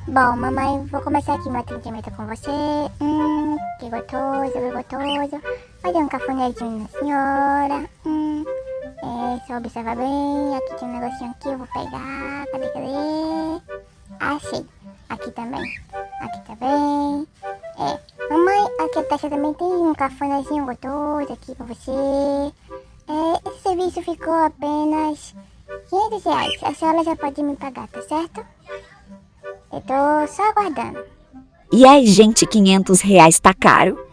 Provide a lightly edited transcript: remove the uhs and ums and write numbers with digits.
Bom, mamãe, vou começar aqui meu atendimento com você. Que gostoso, que gostoso. Fazer um cafunézinho na senhora. Só observa bem. Aqui tem um negocinho aqui, eu vou pegar. Cadê? Achei. Aqui também. Aqui também. Mamãe, aqui a taxa também tem um cafunézinho gostoso aqui pra você. Esse serviço ficou apenas R$ 500. A senhora já pode me pagar, tá certo? Eu tô só aguardando. E aí, gente, R$ 500 tá caro?